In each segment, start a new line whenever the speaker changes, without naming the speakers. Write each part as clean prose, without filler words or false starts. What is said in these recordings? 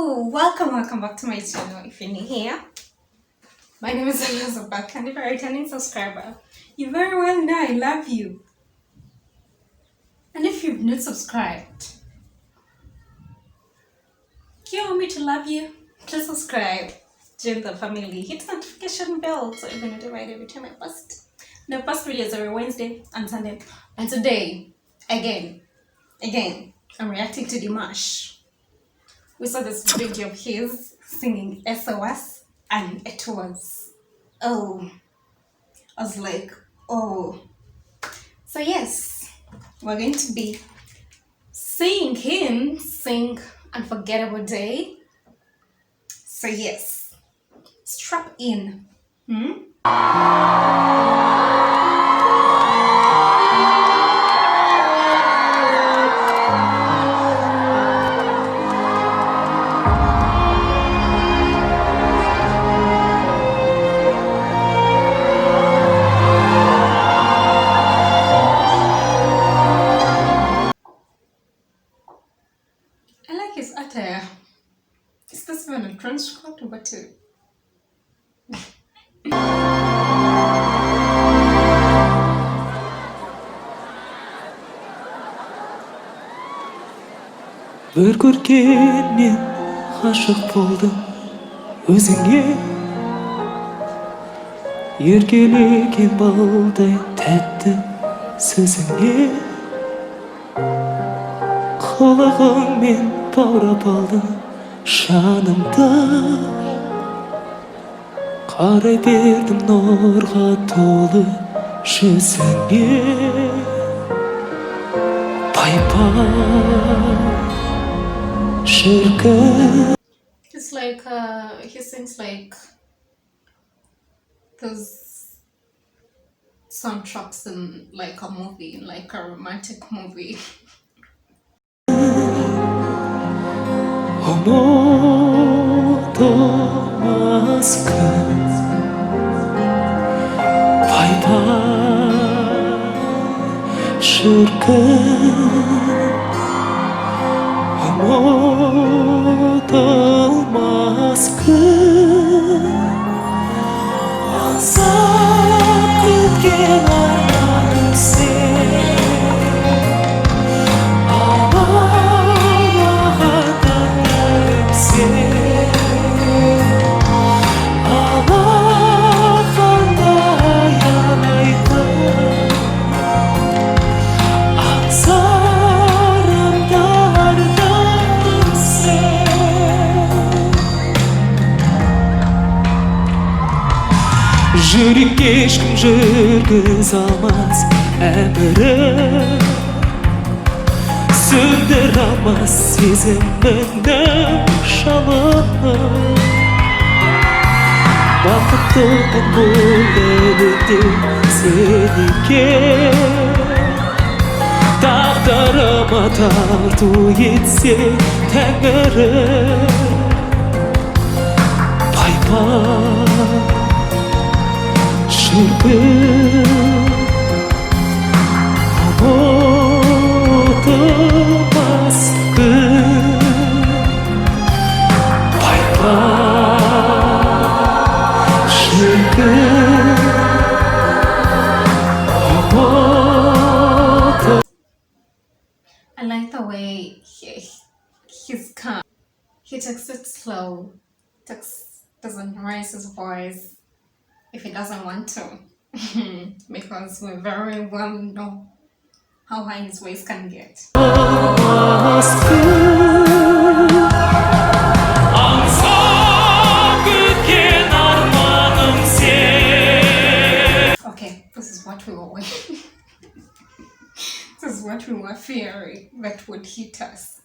Welcome back to my channel. If you're new here, my name is Elizabeth, and if you're a returning subscriber, you very well know I love you. And if you've not subscribed, do you want me to love you? Just subscribe, join the family, hit the notification bell so you're going to notified every time I post. The post videos every Wednesday and Sunday. And today, again, I'm reacting to Dimash. We saw this video of his singing SOS, and it was, I was like, oh. So yes, we're going to be seeing him sing Unforgettable Day. So yes, strap in. His attire. Is this even a trench coat or what?
Bir көргеннен ғашық болдым өзіңе, еркелеген балдай тәтті сөзіңе, қылығыңмен баурап алдың жанымды, қарай бердім нұрға толы жүзіңе.
It's like he sings like those soundtracks in like a movie, like a romantic movie.
Unutulmaz gün, ansam gitken ararım seni, Allah'tan yarım seni, Allah'tan yanaydım, aksarım dardım seni. Жүрекке ешкім жүргізе алмас әмірін, сөндіре алмас сезімімнің жалынын. Бақыттымын бұл әлемде сен екен, тағдырыма тарту етсе Тәңірім. Unutulmaz gün,
I like the way he's calm. He takes it slow. Doesn't raise his voice if he doesn't want to. Because we very well know how high his voice can get. Okay, this is what we were waiting. This is what we were fearing that would hit us.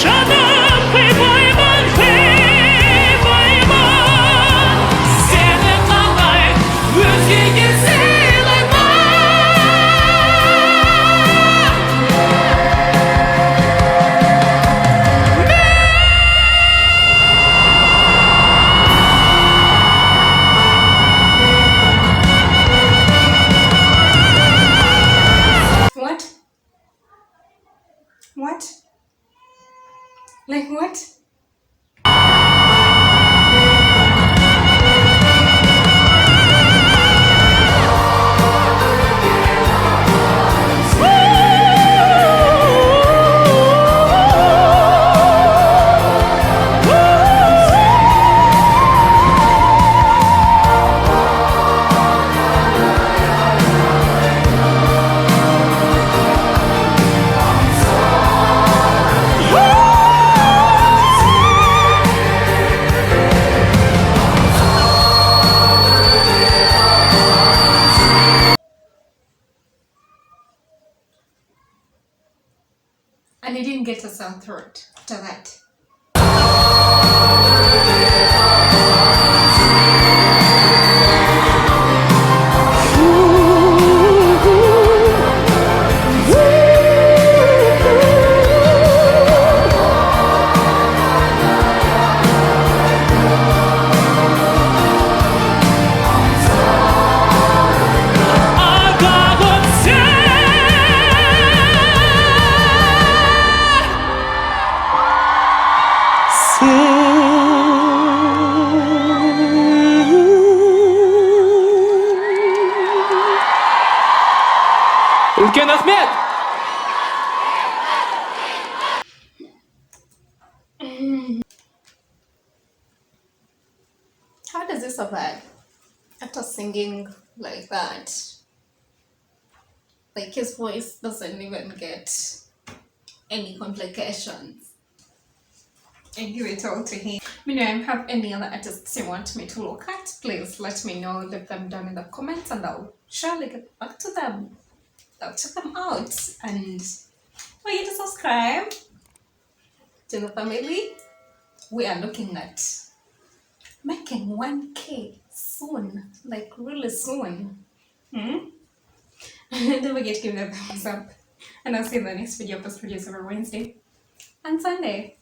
Canım kıymayman, kıymayman. Seni kalay, özgege seylayman.
What? What? Like what? And he didn't get a sore throat after that.
Үлкен рахмет!
How does he survive after singing like that? Like his voice doesn't even get any complications. I give it all to him. Meanwhile, if you have any other artists you want me to look at, please let me know. Leave them down in the comments and I'll surely get back to them. I'll check them out and for you to subscribe to the family. We are looking at making 1K soon, like really soon. Don't forget to give me a thumbs up and I'll see you in the next video. Post videos every Wednesday and Sunday.